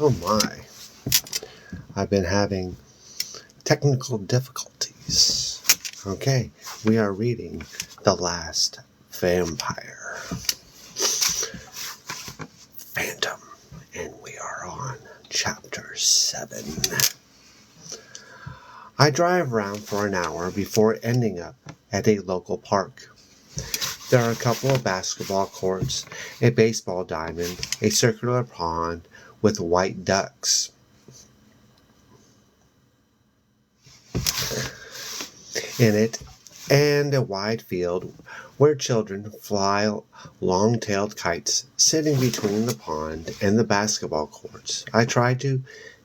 Oh my, I've been having technical difficulties. Okay, we are reading The Last Vampire. Phantom, and we are on chapter 7. I drive around for an hour before ending up at a local park. There are a couple of basketball courts, a baseball diamond, a circular pond with white ducks in it, and a wide field where children fly long-tailed kites sitting between the pond and the basketball courts. I try to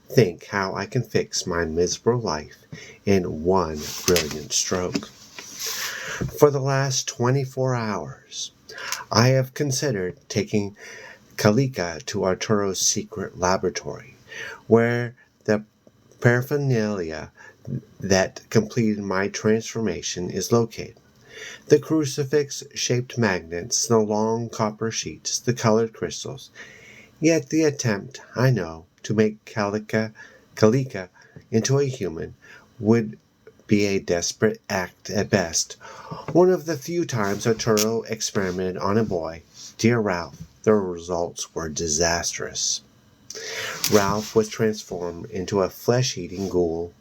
think how I can fix my miserable life in one brilliant stroke. For the last 24 hours, I have considered taking Kalika to Arturo's secret laboratory, where the paraphernalia that completed my transformation is located. The crucifix-shaped magnets, the long copper sheets, the colored crystals. Yet the attempt, I know, to make Kalika into a human would be a desperate act at best. One of the few times Arturo experimented on a boy, dear Ralph, the results were disastrous. Ralph was transformed into a flesh-eating ghoul,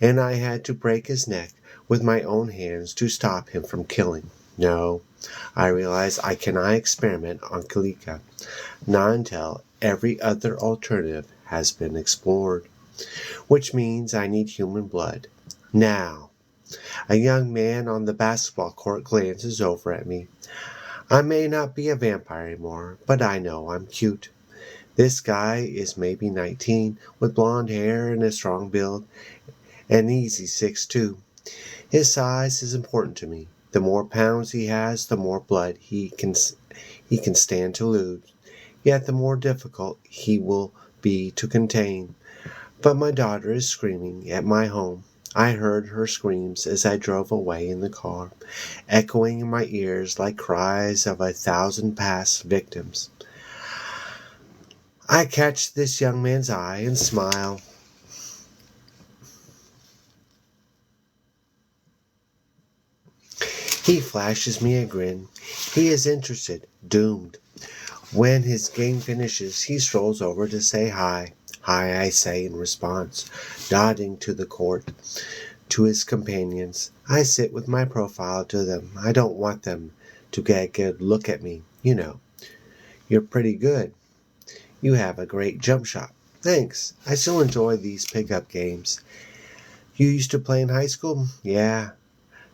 and I had to break his neck with my own hands to stop him from killing. No, I realize I cannot experiment on Kalika, not until every other alternative has been explored, which means I need human blood. Now, a young man on the basketball court glances over at me. I may not be a vampire anymore, but I know I'm cute. This guy is maybe 19, with blonde hair and a strong build, and easy 6'2". His size is important to me. The more pounds he has, the more blood he can stand to lose. Yet the more difficult he will be to contain. But my daughter is screaming at my home. I heard her screams as I drove away in the car, echoing in my ears like cries of 1,000 past victims. I catch this young man's eye and smile. He flashes me a grin. He is interested, doomed. When his game finishes, he strolls over to say hi. Hi, I say in response, nodding to the court, to his companions. I sit with my profile to them. I don't want them to get a good look at me. You know, you're pretty good. You have a great jump shot. Thanks. I still enjoy these pickup games. You used to play in high school? Yeah.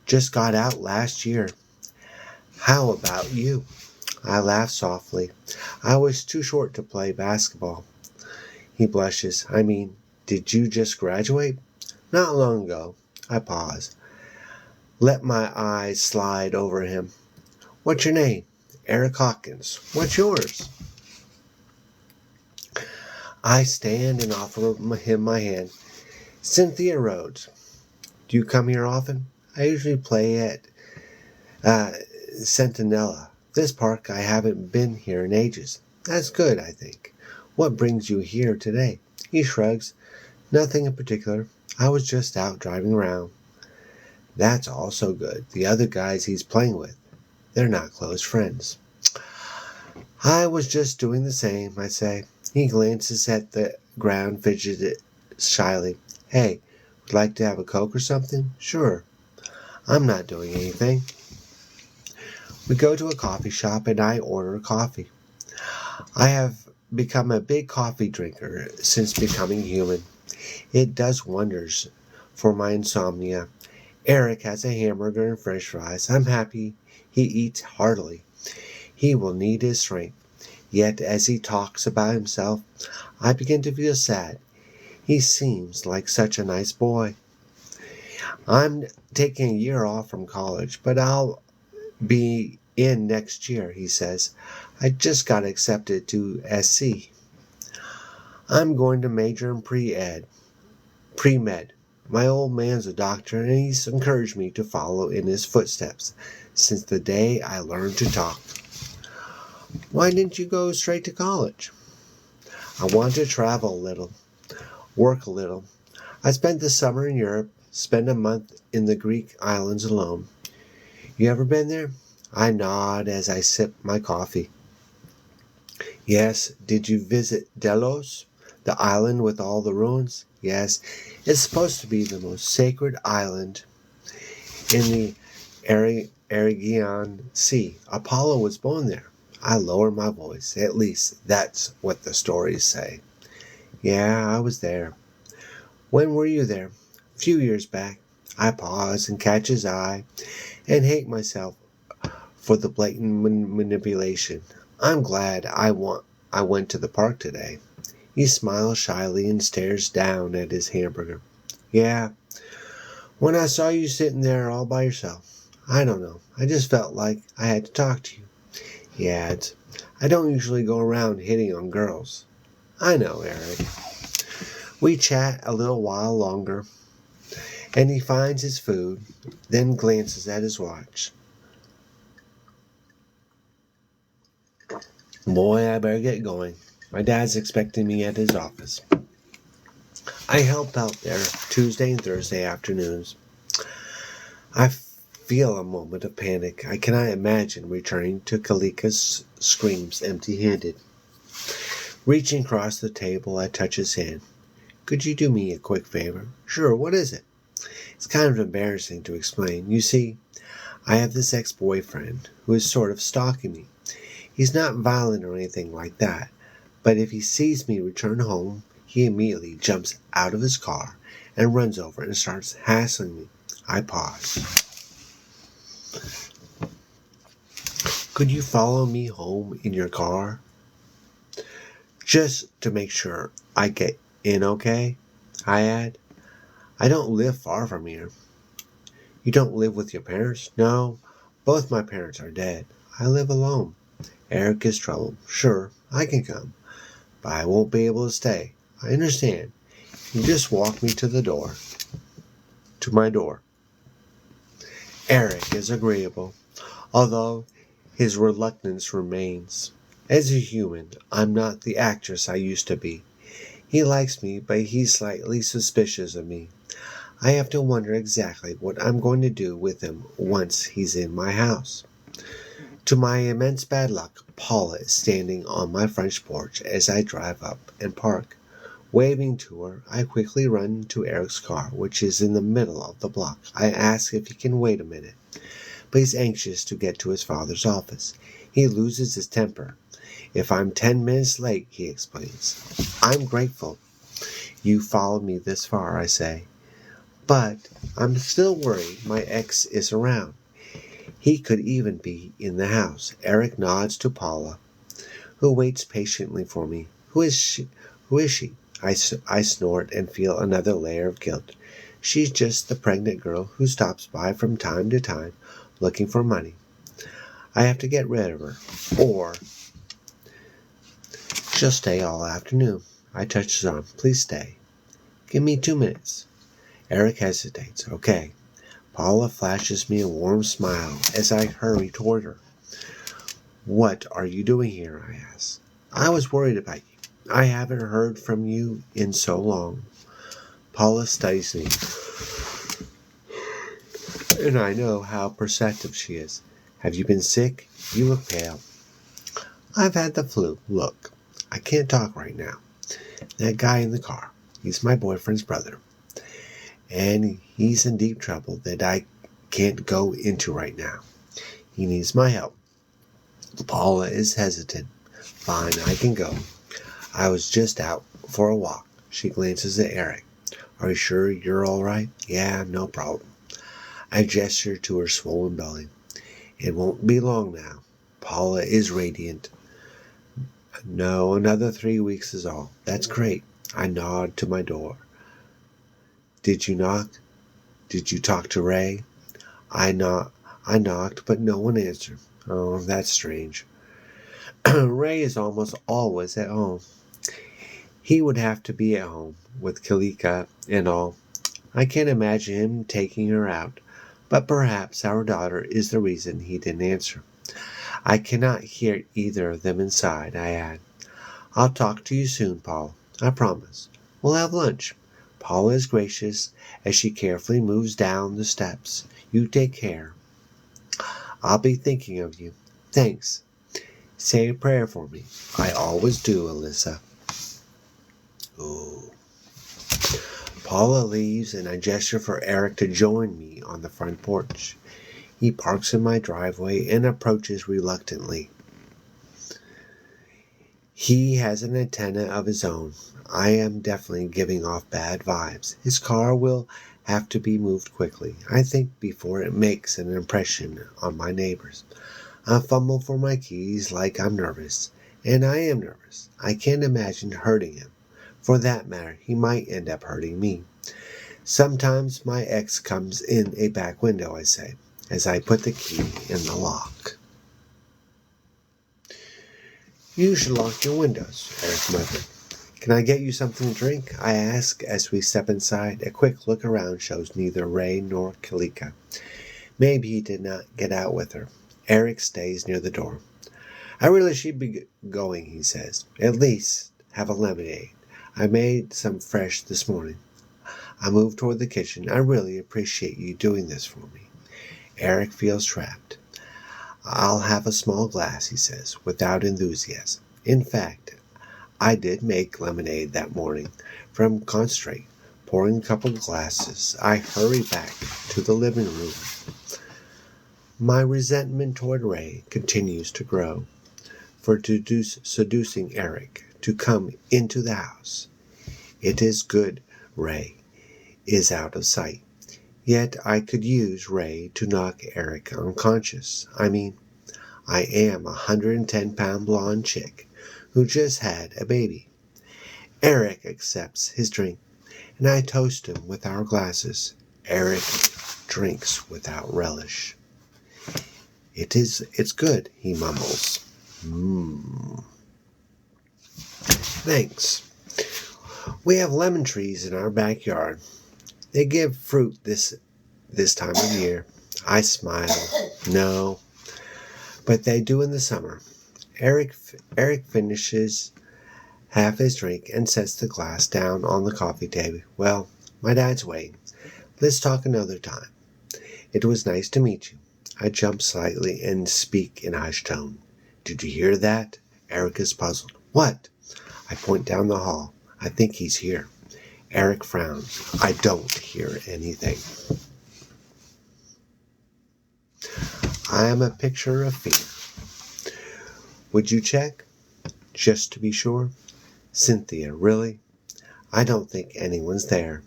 Just got out last year. How about you? I laugh softly. I was too short to play basketball. He blushes. I mean, did you just graduate? Not long ago. I pause. Let my eyes slide over him. What's your name? Eric Hawkins. What's yours? I stand and offer him my hand. Cynthia Rhodes. Do you come here often? I usually play at Centinela. This park, I haven't been here in ages. That's good, I think. What brings you here today? He shrugs. Nothing in particular. I was just out driving around. That's also good. The other guys he's playing with, they're not close friends. I was just doing the same, I say. He glances at the ground, fidgeted shyly. Hey, would like to have a Coke or something? Sure. I'm not doing anything. We go to a coffee shop and I order coffee. I have become a big coffee drinker since becoming human. It does wonders for my insomnia. Eric has a hamburger and french fries. I'm happy he eats heartily. He will need his strength. Yet as he talks about himself, I begin to feel sad. He seems like such a nice boy. I'm taking a year off from college, but I'll be in next year, he says. I just got accepted to SC. I'm going to major in pre-med. My old man's a doctor, and he's encouraged me to follow in his footsteps since the day I learned to talk. Why didn't you go straight to college? I want to travel a little, work a little. I spent the summer in Europe, spent a month in the Greek islands alone. You ever been there? I nod as I sip my coffee. Yes. Did you visit Delos, the island with all the ruins? Yes. It's supposed to be the most sacred island in the Aegean Sea. Apollo was born there. I lower my voice. At least that's what the stories say. Yeah, I was there. When were you there? A few years back. I pause and catch his eye and hate myself for the blatant manipulation. I'm glad I went to the park today. He smiles shyly and stares down at his hamburger. Yeah, when I saw you sitting there all by yourself, I don't know. I just felt like I had to talk to you. He adds, I don't usually go around hitting on girls. I know, Eric. We chat a little while longer, and he finds his food, then glances at his watch. Boy, I better get going. My dad's expecting me at his office. I help out there Tuesday and Thursday afternoons. I feel a moment of panic. I cannot imagine returning to Kalika's screams empty-handed. Reaching across the table, I touch his hand. Could you do me a quick favor? Sure, what is it? It's kind of embarrassing to explain. You see, I have this ex-boyfriend who is sort of stalking me. He's not violent or anything like that, but if he sees me return home, he immediately jumps out of his car and runs over and starts hassling me. I pause. Could you follow me home in your car? Just to make sure I get in okay? I add. I don't live far from here. You don't live with your parents? No, both my parents are dead. I live alone. Eric is troubled. Sure, I can come, but I won't be able to stay. I understand. You just walk me to the door. To my door. Eric is agreeable, although his reluctance remains. As a human, I'm not the actress I used to be. He likes me, but he's slightly suspicious of me. I have to wonder exactly what I'm going to do with him once he's in my house. To my immense bad luck, Paula is standing on my French porch as I drive up and park. Waving to her, I quickly run to Eric's car, which is in the middle of the block. I ask if he can wait a minute, but he's anxious to get to his father's office. He loses his temper. If I'm 10 minutes late, he explains. I'm grateful you followed me this far, I say. But I'm still worried my ex is around. He could even be in the house. Eric nods to Paula, who waits patiently for me. Who is she? Who is she? I snort and feel another layer of guilt. She's just the pregnant girl who stops by from time to time looking for money. I have to get rid of her, or she'll stay all afternoon. I touch his arm. Please stay. Give me 2 minutes. Eric hesitates. Okay. Paula flashes me a warm smile as I hurry toward her. What are you doing here? I ask. I was worried about you. I haven't heard from you in so long. Paula studies me, and I know how perceptive she is. Have you been sick? You look pale. I've had the flu. Look, I can't talk right now. That guy in the car, he's my boyfriend's brother. And he's in deep trouble that I can't go into right now. He needs my help. Paula is hesitant. Fine, I can go. I was just out for a walk. She glances at Eric. Are you sure you're all right? Yeah, no problem. I gesture to her swollen belly. It won't be long now. Paula is radiant. No, another 3 weeks is all. That's great. I nod to my door. Did you knock? Did you talk to Ray? I knocked, but no one answered. Oh, that's strange. Ray is almost always at home. He would have to be at home with Kalika and all. I can't imagine him taking her out, but perhaps our daughter is the reason he didn't answer. I cannot hear either of them inside, I add. I'll talk to you soon, Paul. I promise. We'll have lunch. Paula is gracious as she carefully moves down the steps. You take care. I'll be thinking of you. Thanks. Say a prayer for me. I always do, Alyssa. Ooh. Paula leaves and I gesture for Eric to join me on the front porch. He parks in my driveway and approaches reluctantly. He has an antenna of his own. I am definitely giving off bad vibes. His car will have to be moved quickly, I think, before it makes an impression on my neighbors. I fumble for my keys like I'm nervous, and I am nervous. I can't imagine hurting him. For that matter, he might end up hurting me. Sometimes my ex comes in a back window, I say, as I put the key in the lock. You should lock your windows, Eric muttered. Can I get you something to drink? I ask as we step inside. A quick look around shows neither Ray nor Kalika. Maybe he did not get out with her. Eric stays near the door. I really should be going, he says. At least have a lemonade. I made some fresh this morning. I move toward the kitchen. I really appreciate you doing this for me. Eric feels trapped. I'll have a small glass, he says, without enthusiasm. In fact, I did make lemonade that morning from concentrate. Pouring a couple of glasses, I hurry back to the living room. My resentment toward Ray continues to grow for seducing Eric to come into the house. It is good Ray is out of sight. Yet I could use Ray to knock Eric unconscious. I am a 110-pound blonde chick who just had a baby. Eric accepts his drink, and I toast him with our glasses. Eric drinks without relish. It's good, he mumbles. Thanks. We have lemon trees in our backyard. They give fruit this time of year. I smile. No, but they do in the summer. Eric finishes half his drink and sets the glass down on the coffee table. Well, my dad's waiting. Let's talk another time. It was nice to meet you. I jump slightly and speak in a hushed tone. Did you hear that? Eric is puzzled. What? I point down the hall. I think he's here. Eric frowns. I don't hear anything. I am a picture of fear. Would you check? Just to be sure? Cynthia, really? I don't think anyone's there.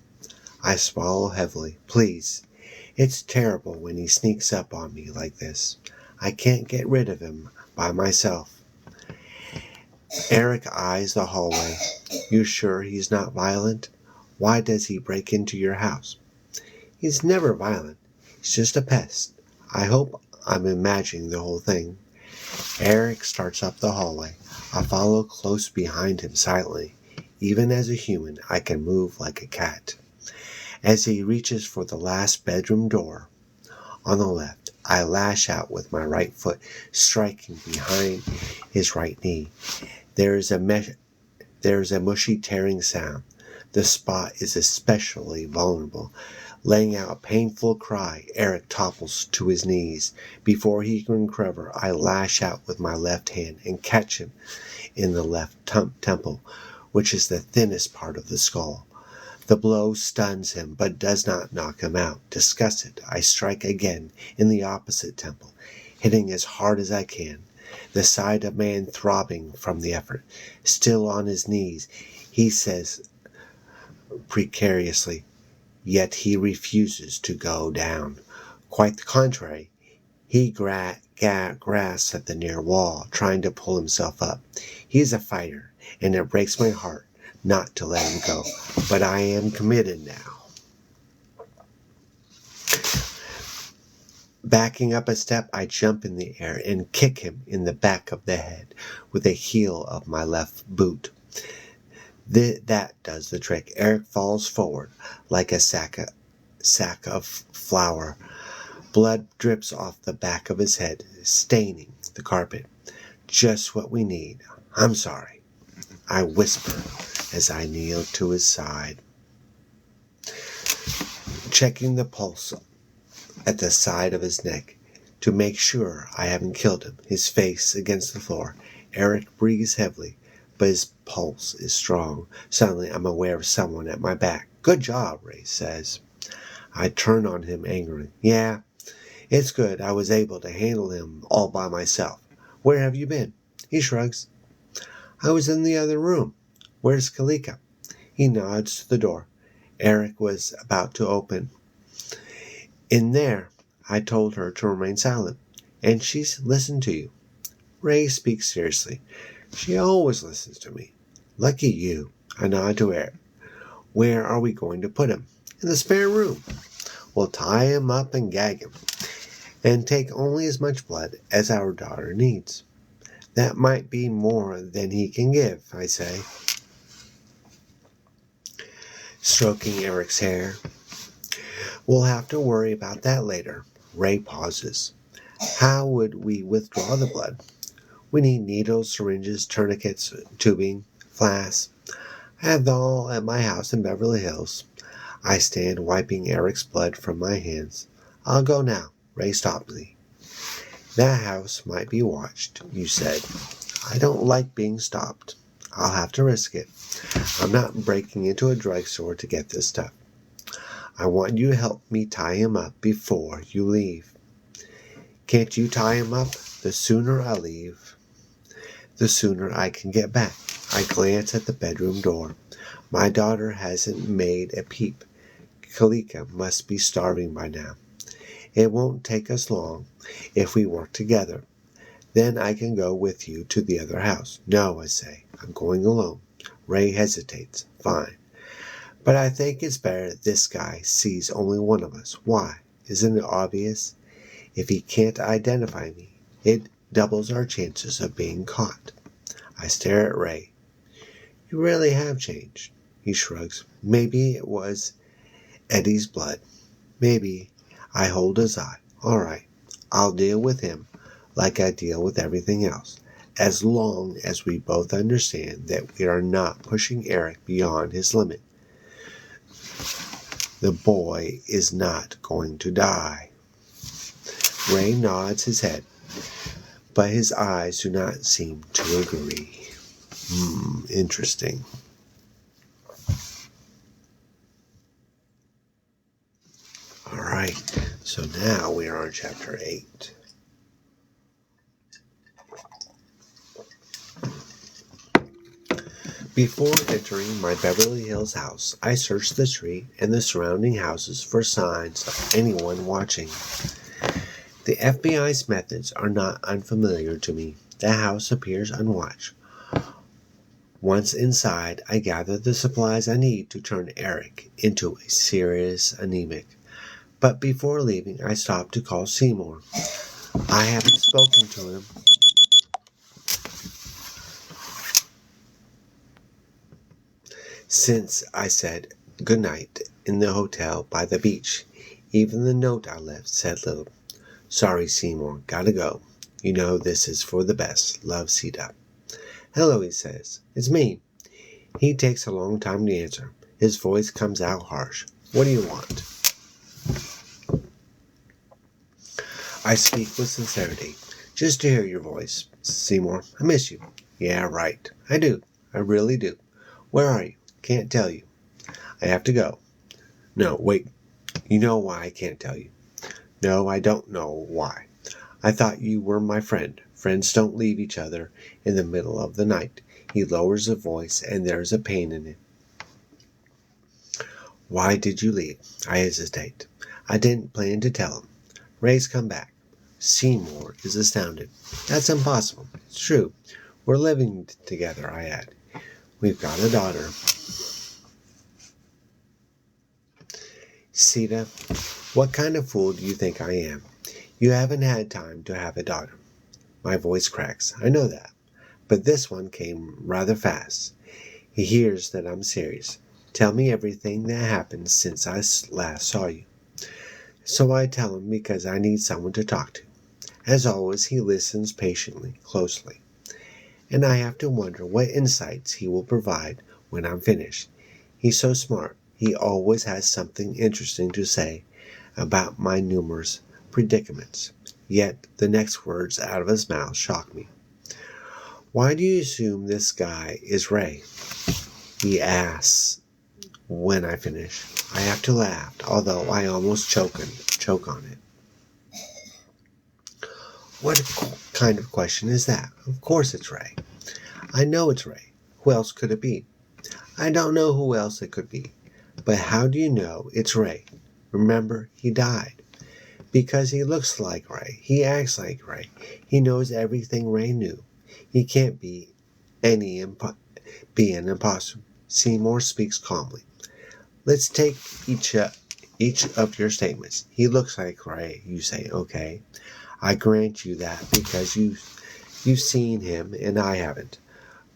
I swallow heavily. Please. It's terrible when he sneaks up on me like this. I can't get rid of him by myself. Eric eyes the hallway. You sure he's not violent? Why does he break into your house? He's never violent. He's just a pest. I hope I'm imagining the whole thing. Eric starts up the hallway. I follow close behind him silently. Even as a human, I can move like a cat. As he reaches for the last bedroom door on the left, I lash out with my right foot, striking behind his right knee. There is a mushy tearing sound. The spot is especially vulnerable. Letting out a painful cry, Eric topples to his knees. Before he can recover, I lash out with my left hand and catch him in the left temple, which is the thinnest part of the skull. The blow stuns him, but does not knock him out. Disgusted, I strike again in the opposite temple, hitting as hard as I can. The side of man throbbing from the effort. Still on his knees, he says precariously, yet he refuses to go down. Quite the contrary. He grasps at the near wall, trying to pull himself up. He's a fighter, and it breaks my heart not to let him go. But I am committed now. Backing up a step, I jump in the air and kick him in the back of the head with the heel of my left boot. That does the trick. Eric falls forward like a sack of flour. Blood drips off the back of his head, staining the carpet. Just what we need. I'm sorry. I whisper as I kneel to his side, checking the pulse at the side of his neck to make sure I haven't killed him. His face against the floor. Eric breathes heavily, but his pulse is strong. Suddenly, I'm aware of someone at my back. Good job, Ray says. I turn on him angrily. Yeah, it's good. I was able to handle him all by myself. Where have you been? He shrugs. I was in the other room. Where's Kalika? He nods to the door. Eric was about to open. In there, I told her to remain silent, and she's listened to you. Ray speaks seriously. She always listens to me. Lucky you. I nod to Eric. Where are we going to put him? In the spare room. We'll tie him up and gag him, and take only as much blood as our daughter needs. That might be more than he can give, I say, stroking Eric's hair. We'll have to worry about that later. Ray pauses. How would we withdraw the blood? We need needles, syringes, tourniquets, tubing, flasks. I have them all at my house in Beverly Hills. I stand wiping Eric's blood from my hands. I'll go now. Ray stops me. That house might be watched, you said. I don't like being stopped. I'll have to risk it. I'm not breaking into a drugstore to get this stuff. I want you to help me tie him up before you leave. Can't you tie him up? The sooner I leave, the sooner I can get back. I glance at the bedroom door. My daughter hasn't made a peep. Kalika must be starving by now. It won't take us long if we work together. Then I can go with you to the other house. No, I say. I'm going alone. Ray hesitates. Fine. But I think it's better this guy sees only one of us. Why? Isn't it obvious? If he can't identify me, it doubles our chances of being caught. I stare at Ray. You really have changed. He shrugs. Maybe it was Eddie's blood. Maybe I hold his eye. All right. I'll deal with him like I deal with everything else, as long as we both understand that we are not pushing Eric beyond his limit. The boy is not going to die. Ray nods his head, but his eyes do not seem to agree. Interesting. All right, so now we are on chapter 8. Before entering my Beverly Hills house, I searched the street and the surrounding houses for signs of anyone watching. The FBI's methods are not unfamiliar to me. The house appears unwatched. Once inside, I gather the supplies I need to turn Eric into a serious anemic. But before leaving, I stop to call Seymour. I haven't spoken to him since I said goodnight in the hotel by the beach. Even the note I left said little. Sorry, Seymour. Gotta go. You know this is for the best. Love, Sita. Hello, he says. It's me. He takes a long time to answer. His voice comes out harsh. What do you want? I speak with sincerity. Just to hear your voice, Seymour. I miss you. Yeah, right. I do. I really do. Where are you? Can't tell you. I have to go. No, wait. You know why I can't tell you. No, I don't know why. I thought you were my friend. Friends don't leave each other in the middle of the night. He lowers his voice, and there's a pain in it. Why did you leave? I hesitate. I didn't plan to tell him. Ray's come back. Seymour is astounded. That's impossible. It's true. We're living together, I add. We've got a daughter. Sita, what kind of fool do you think I am? You haven't had time to have a daughter. My voice cracks. I know that. But this one came rather fast. He hears that I'm serious. Tell me everything that happened since I last saw you. So I tell him because I need someone to talk to. As always, he listens patiently, closely. and I have to wonder what insights he will provide when I'm finished. He's so smart. He always has something interesting to say about my numerous predicaments. Yet the next words out of his mouth shock me. "Why do you assume this guy is Ray?" he asks when I finish. I have to laugh, although I almost choke on it. What kind of question is that? Of course it's Ray. I know it's Ray. Who else could it be? I don't know who else it could be. But how do you know it's Ray? Remember, he died. Because he looks like Ray. He acts like Ray. He knows everything Ray knew. He can't be an imposter. Seymour speaks calmly. Let's take each of your statements. He looks like Ray, you say. Okay. I grant you that because you've seen him and I haven't.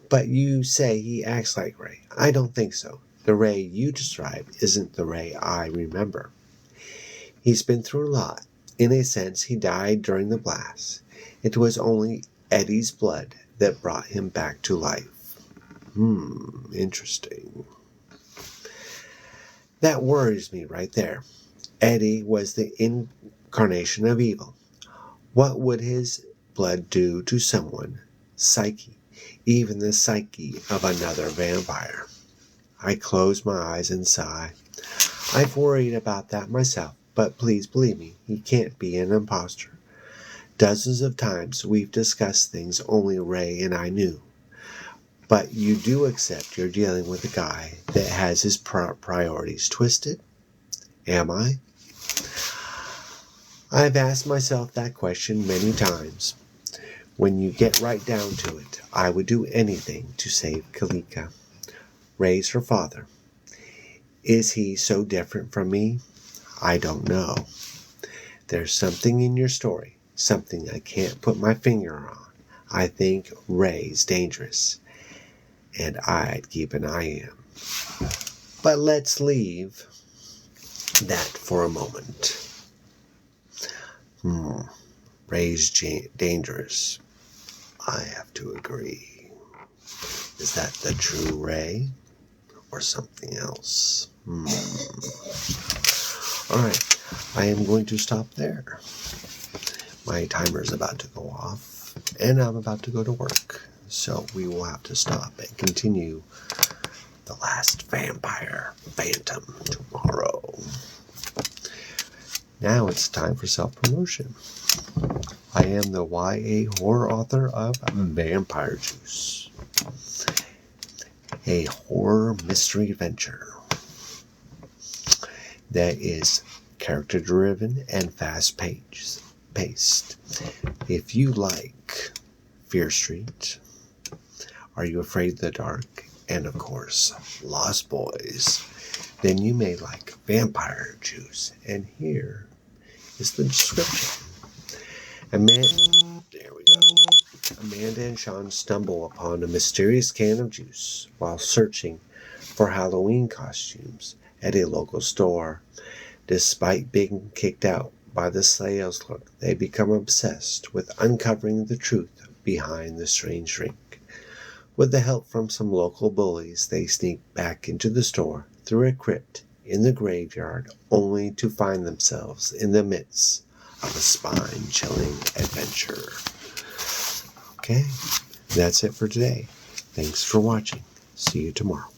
But you say he acts like Ray. I don't think so. The Ray you describe isn't the Ray I remember. He's been through a lot. In a sense, he died during the blast. It was only Eddie's blood that brought him back to life. Interesting. That worries me right there. Eddie was the incarnation of evil. What would his blood do to someone's psyche, even the psyche of another vampire? I close my eyes and sigh. I've worried about that myself, but please believe me, he can't be an imposter. Dozens of times we've discussed things only Ray and I knew. But you do accept you're dealing with a guy that has his priorities twisted? Am I? I've asked myself that question many times. When you get right down to it, I would do anything to save Kalika. Ray's her father. Is he so different from me? I don't know. There's something in your story, something I can't put my finger on. I think Ray's dangerous, and I'd keep an eye on him. But let's leave that for a moment. Ray's dangerous. I have to agree. Is that the true Ray or something else? All right, I am going to stop there. My timer is about to go off, and I'm about to go to work. So we will have to stop and continue The Last Vampire Phantom tomorrow. Now it's time for self-promotion. I am the YA horror author of Vampire Juice, a horror mystery adventure that is character-driven and fast-paced. If you like Fear Street, Are You Afraid of the Dark, and of course, Lost Boys, then you may like Vampire Juice. And here is the description. There we go. Amanda and Sean stumble upon a mysterious can of juice while searching for Halloween costumes at a local store. Despite being kicked out by the sales clerk, they become obsessed with uncovering the truth behind the strange drink. With the help from some local bullies, they sneak back into the store through a crypt in the graveyard, only to find themselves in the midst of a spine-chilling adventure. Okay, that's it for today. Thanks for watching. See you tomorrow.